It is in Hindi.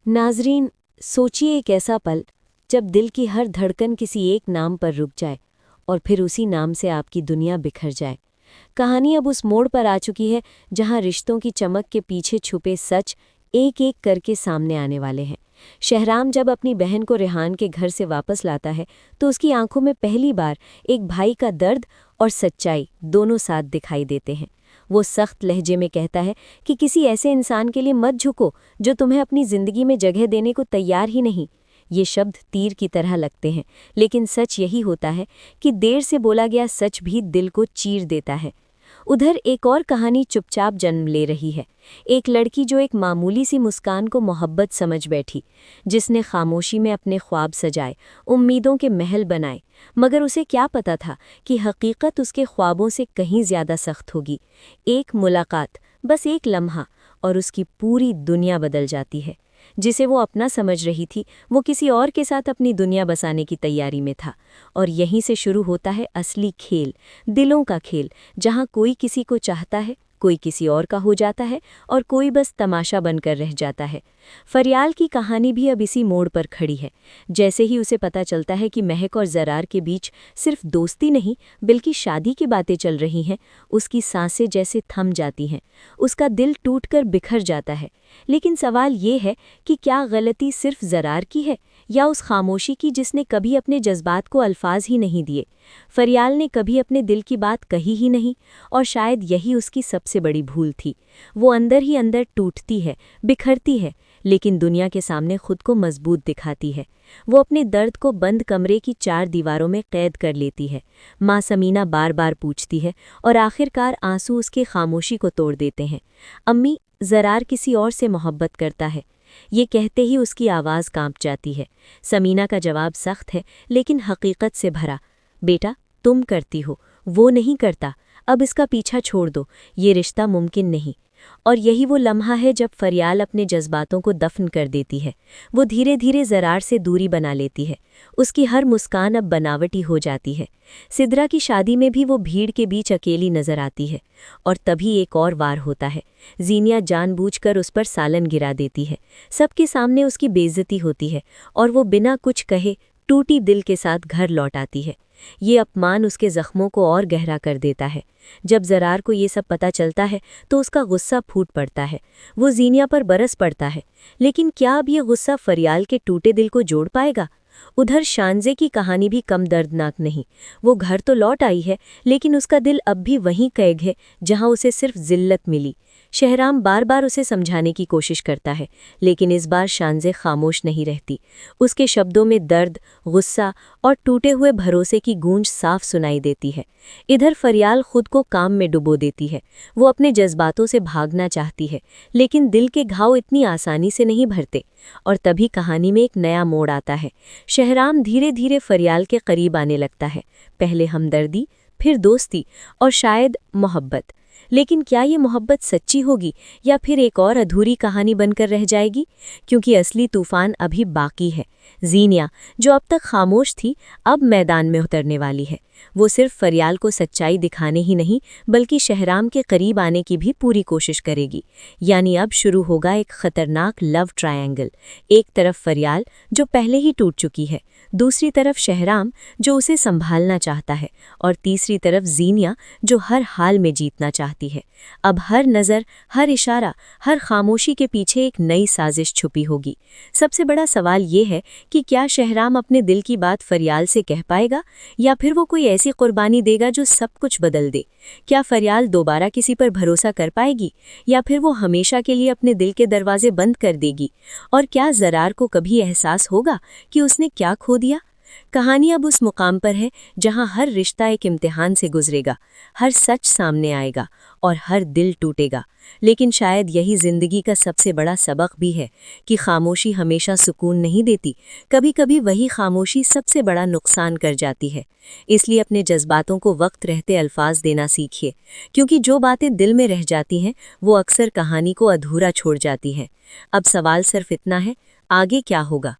नाजरीन, सोचिए एक ऐसा पल जब दिल की हर धड़कन किसी एक नाम पर रुक जाए और फिर उसी नाम से आपकी दुनिया बिखर जाए। कहानी अब उस मोड़ पर आ चुकी है जहां रिश्तों की चमक के पीछे छुपे सच एक एक करके सामने आने वाले हैं। शहराम जब अपनी बहन को रेहान के घर से वापस लाता है तो उसकी आंखों में पहली बार एक भाई का दर्द और सच्चाई दोनों साथ दिखाई देते हैं। वो सख्त लहजे में कहता है कि किसी ऐसे इंसान के लिए मत झुको जो तुम्हें अपनी जिंदगी में जगह देने को तैयार ही नहीं। ये शब्द तीर की तरह लगते हैं, लेकिन सच यही होता है कि देर से बोला गया सच भी दिल को चीर देता है। उधर एक और कहानी चुपचाप जन्म ले रही है। एक लड़की जो एक मामूली सी मुस्कान को मोहब्बत समझ बैठी, जिसने खामोशी में अपने ख्वाब सजाए, उम्मीदों के महल बनाए, मगर उसे क्या पता था कि हकीकत उसके ख्वाबों से कहीं ज्यादा सख्त होगी। एक मुलाकात, बस एक लम्हा, और उसकी पूरी दुनिया बदल जाती है। जिसे वो अपना समझ रही थी, वो किसी और के साथ अपनी दुनिया बसाने की तैयारी में था। और यहीं से शुरू होता है असली खेल, दिलों का खेल, जहाँ कोई किसी को चाहता है, कोई किसी और का हो जाता है और कोई बस तमाशा बनकर रह जाता है। फरियाल की कहानी भी अब इसी मोड़ पर खड़ी है। जैसे ही उसे पता चलता है कि महक और जरार के बीच सिर्फ दोस्ती नहीं बल्कि शादी की बातें चल रही हैं, उसकी सांसें जैसे थम जाती हैं, उसका दिल टूटकर बिखर जाता है। लेकिन सवाल ये है कि क्या गलती सिर्फ जरार की है या उस खामोशी की जिसने कभी अपने जज्बात को अल्फाज ही नहीं दिए। फरियाल ने कभी अपने दिल की बात कही ही नहीं, और शायद यही उसकी सबसे बड़ी भूल थी। वो अंदर ही अंदर टूटती है, बिखरती है, लेकिन दुनिया के सामने खुद को मजबूत दिखाती है। वो अपने दर्द को बंद कमरे की 4 दीवारों में कैद कर लेती है। माँ समीना बार बार पूछती है और आखिरकार आंसू उसकी खामोशी को तोड़ देते हैं। अम्मी, जरार किसी और से मोहब्बत करता है। ये कहते ही उसकी आवाज़ कांप जाती है। समीना का जवाब सख्त है लेकिन हकीकत से भरा। बेटा, तुम करती हो, वो नहीं करता। अब इसका पीछा छोड़ दो, ये रिश्ता मुमकिन नहीं। और यही वो लम्हा है जब फरियाल अपने जज्बातों को दफन कर देती है। वो धीरे धीरे जरार से दूरी बना लेती है। उसकी हर मुस्कान अब बनावटी हो जाती है। सिद्रा की शादी में भी वो भीड़ के बीच अकेली नजर आती है। और तभी एक और वार होता है। जीनिया जानबूझकर उस पर सालन गिरा देती है। सबके सामने उसकी बेइज्जती होती है और वो बिना कुछ कहे टूटी दिल के साथ घर लौट आती है। ये अपमान उसके जख्मों को और गहरा कर देता है। जब जरार को ये सब पता चलता है तो उसका गुस्सा फूट पड़ता है। वो जीनिया पर बरस पड़ता है। लेकिन क्या अब ये गुस्सा फरियाल के टूटे दिल को जोड़ पाएगा? उधर शानजे की कहानी भी कम दर्दनाक नहीं। वो घर तो लौट आई है, लेकिन उसका दिल अब भी वहीं कैद है जहां उसे सिर्फ जिल्लत मिली। शहराम बार बार उसे समझाने की कोशिश करता है, लेकिन इस बार शानजे खामोश नहीं रहती। उसके शब्दों में दर्द, गुस्सा और टूटे हुए भरोसे की गूंज साफ सुनाई देती है। इधर फरियाल खुद को काम में डुबो देती है। वो अपने जज्बातों से भागना चाहती है, लेकिन दिल के घाव इतनी आसानी से नहीं भरते। और तभी कहानी में एक नया मोड़ आता है। शहराम धीरे धीरे फरियाल के करीब आने लगता है। पहले हमदर्दी, फिर दोस्ती और शायद मोहब्बत। लेकिन क्या ये मोहब्बत सच्ची होगी या फिर एक और अधूरी कहानी बनकर रह जाएगी? क्योंकि असली तूफान अभी बाकी है। जीनिया, जो अब तक खामोश थी, अब मैदान में उतरने वाली है। वो सिर्फ फरियाल को सच्चाई दिखाने ही नहीं बल्कि शहराम के करीब आने की भी पूरी कोशिश करेगी। यानी अब शुरू होगा एक खतरनाक लव ट्रायंगल। एक तरफ फरियाल जो पहले ही टूट चुकी है, दूसरी तरफ शहराम जो उसे संभालना चाहता है, और तीसरी तरफ जीनिया जो हर हाल में जीतना चाहती है। अब हर नज़र, हर इशारा, हर खामोशी के पीछे एक नई साजिश छुपी होगी। सबसे बड़ा सवाल ये है कि क्या शहराम अपने दिल की बात फरियाल से कह पाएगा या फिर वो कोई ऐसी कुर्बानी देगा जो सब कुछ बदल दे? क्या फरियाल दोबारा किसी पर भरोसा कर पाएगी या फिर वो हमेशा के लिए अपने दिल के दरवाजे बंद कर देगी? और क्या जरार को कभी एहसास होगा कि उसने क्या खो दिया? कहानी अब उस मुकाम पर है जहां हर रिश्ता एक इम्तिहान से गुजरेगा, हर सच सामने आएगा और हर दिल टूटेगा। लेकिन शायद यही जिंदगी का सबसे बड़ा सबक भी है कि खामोशी हमेशा सुकून नहीं देती। कभी कभी वही खामोशी सबसे बड़ा नुकसान कर जाती है। इसलिए अपने जज्बातों को वक्त रहते अल्फाज देना सीखिए, क्योंकि जो बातें दिल में रह जाती हैं वो अक्सर कहानी को अधूरा छोड़ जाती हैं। अब सवाल सिर्फ इतना है, आगे क्या होगा?